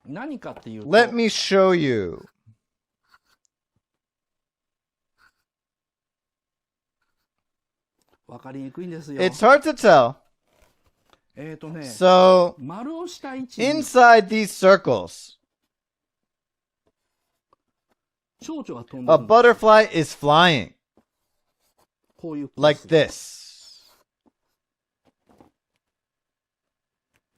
何かっていうと、 Let me show you. わかりにくいんですよ。 It's hard to tell. So, 丸をした位置に inside these circles, 蝶々が飛んで a るんです。 butterfly is flying こういうポーズ like this.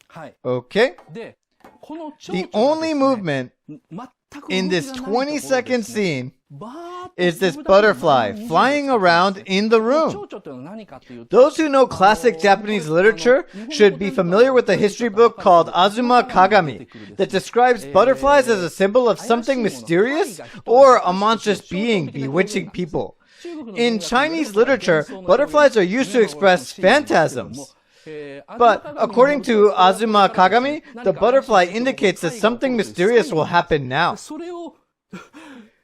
はい。 Okay? で、この蝶 The 々がで only すね、 movement 全く in 動 this きがないところで 20-second ですね、 scene バーッと is this 自分だけで butterfly flying around in the 蝶 room. 々というのは何かっていうと、 Those who know classic Japanese literature should be familiar with a history book called Azuma Kagami that describes butterflies as a symbol of something mysterious or a monstrous being bewitching people. In Chinese literature, butterflies are used to express phantasms. But according to Azuma Kagami, the butterfly indicates that something mysterious will happen now. それを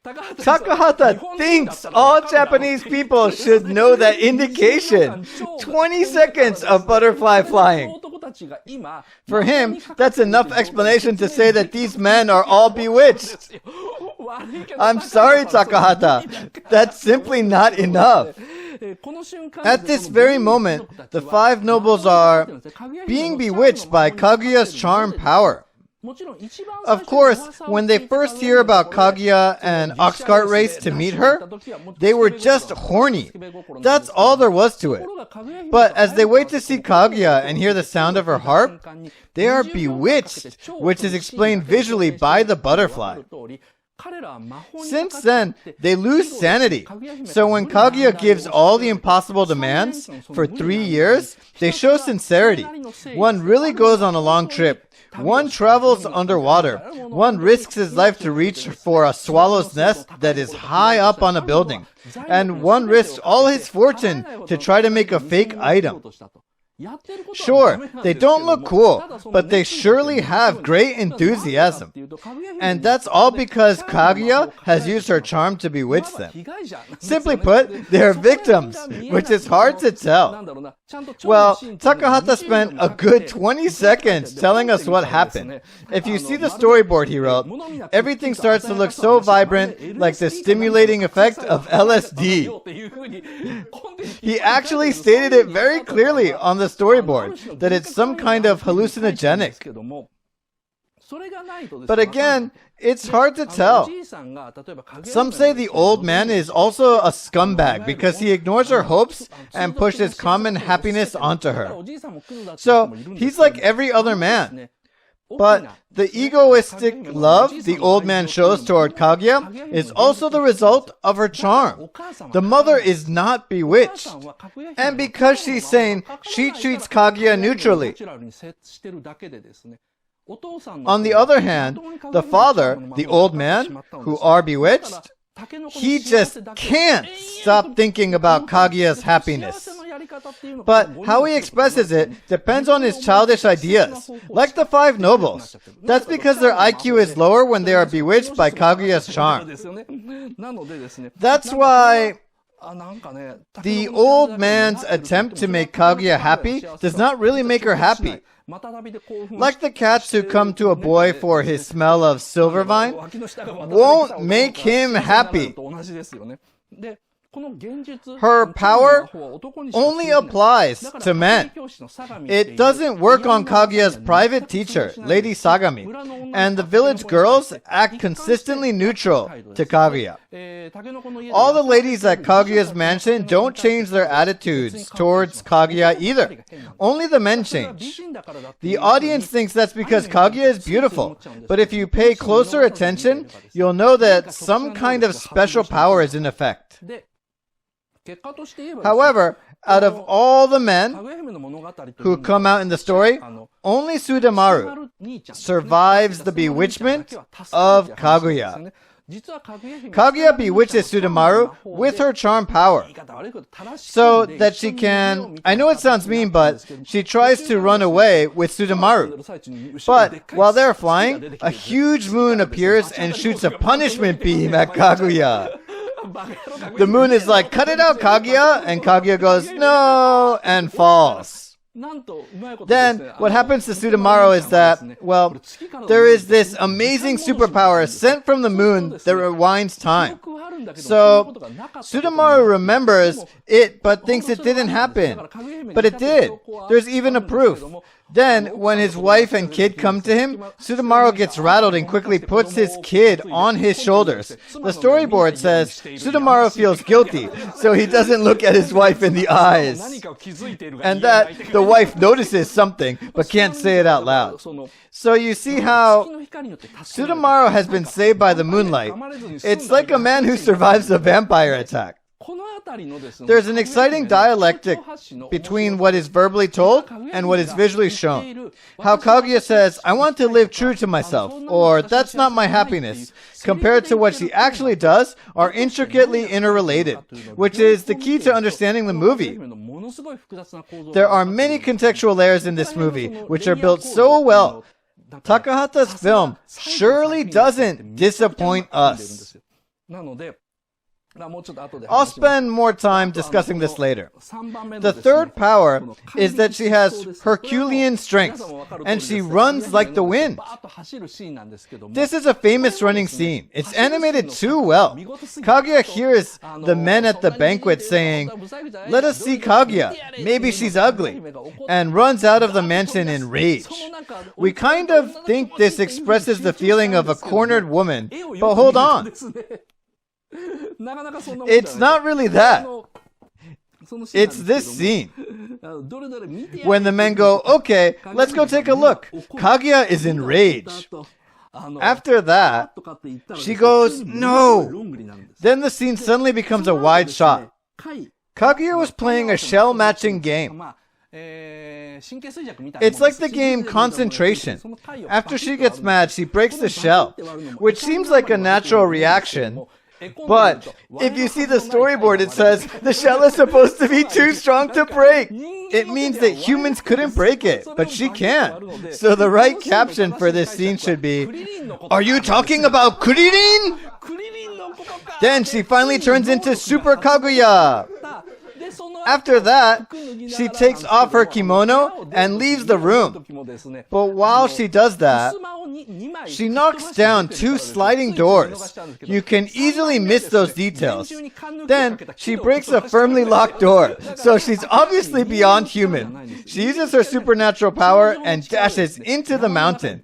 Takahata thinks all Japanese people should know that indication. 20 seconds of butterfly flying. For him, that's enough explanation to say that these men are all bewitched. I'm sorry, Takahata. That's simply not enough. At this very moment, the five nobles are being bewitched by Kaguya's charm power. Of course, when they first hear about Kaguya and ox cart race to meet her, they were just horny. That's all there was to it. But as they wait to see Kaguya and hear the sound of her harp, they are bewitched, which is explained visually by the butterfly. Since then, they lose sanity. So when Kaguya gives all the impossible demands for 3 years, they show sincerity. One really goes on a long trip. One travels underwater. One risks his life to reach for a swallow's nest that is high up on a building. And one risks all his fortune to try to make a fake item. Sure, they don't look cool, but they surely have great enthusiasm. And that's all because Kaguya has used her charm to bewitch them. Simply put, they're victims, which is hard to tell. Well, Takahata spent a good 20 seconds telling us what happened. If you see the storyboard he wrote, everything starts to look so vibrant, like the stimulating effect of LSD. He actually stated it very clearly on the storyboard that it's some kind of hallucinogenic. But again, it's hard to tell. Some say the old man is also a scumbag because he ignores her hopes and pushes common happiness onto her. So he's like every other man. But the egoistic love the old man shows toward Kaguya is also the result of her charm. The mother is not bewitched. And because she's sane, she treats Kaguya neutrally. On the other hand, the father, the old man, who are bewitched, he just can't stop thinking about Kaguya's happiness. But how he expresses it depends on his childish ideas, like the five nobles. That's because their IQ is lower when they are bewitched by Kaguya's charm. That's why the old man's attempt to make Kaguya happy does not really make her happy. Like the cats who come to a boy for his smell of silver vine, won't make him happy. Her power only applies to men. It doesn't work on Kaguya's private teacher, Lady Sagami, and the village girls act consistently neutral to Kaguya. All the ladies at Kaguya's mansion don't change their attitudes towards Kaguya either. Only the men change. The audience thinks that's because Kaguya is beautiful, but if you pay closer attention, you'll know that some kind of special power is in effect. However, out of all the men who come out in the story, only Sudamaru survives the bewitchment of Kaguya. Kaguya bewitches Sudamaru with her charm power so that she can, I know it sounds mean, but she tries to run away with Sudamaru. But while they're flying, a huge moon appears and shoots a punishment beam at Kaguya. The moon is like, cut it out, Kaguya, and Kaguya goes, no, and falls. Then, what happens to Sudamaro is that, well, there is this amazing superpower sent from the moon that rewinds time. So, Sudamaro remembers it but thinks it didn't happen. But it did. There's even a proof. Then, when his wife and kid come to him, Sudamaro gets rattled and quickly puts his kid on his shoulders. The storyboard says Sudamaro feels guilty, so he doesn't look at his wife in the eyes. And that the wife notices something, but can't say it out loud. So you see how Sudamaro has been saved by the moonlight. It's like a man who survives a vampire attack. There's an exciting dialectic between what is verbally told and what is visually shown. How Kaguya says, I want to live true to myself, or that's not my happiness, compared to what she actually does, are intricately interrelated, which is the key to understanding the movie. There are many contextual layers in this movie, which are built so well. Takahata's film surely doesn't disappoint us. I'll spend more time discussing this later. The third power is that she has Herculean strength, and she runs like the wind. This is a famous running scene. It's animated too well. Kaguya hears the men at the banquet saying, "Let us see Kaguya, maybe she's ugly," and runs out of the mansion in rage. We kind of think this expresses the feeling of a cornered woman, but hold on. It's not really that. It's this scene. When the men go, okay, let's go take a look. Kaguya is enraged. After that, she goes, no. Then the scene suddenly becomes a wide shot. Kaguya was playing a shell-matching game. It's like the game Concentration. After she gets mad, she breaks the shell, which seems like a natural reaction. But if you see the storyboard, it says the shell is supposed to be too strong to break. It means that humans couldn't break it, but she can. So the right caption for this scene should be, "Are you talking about Kuririn?" Then she finally turns into Super Kaguya. After that, she takes off her kimono and leaves the room. But while she does that, she knocks down 2 sliding doors. You can easily miss those details. Then, she breaks a firmly locked door, so she's obviously beyond human. She uses her supernatural power and dashes into the mountain.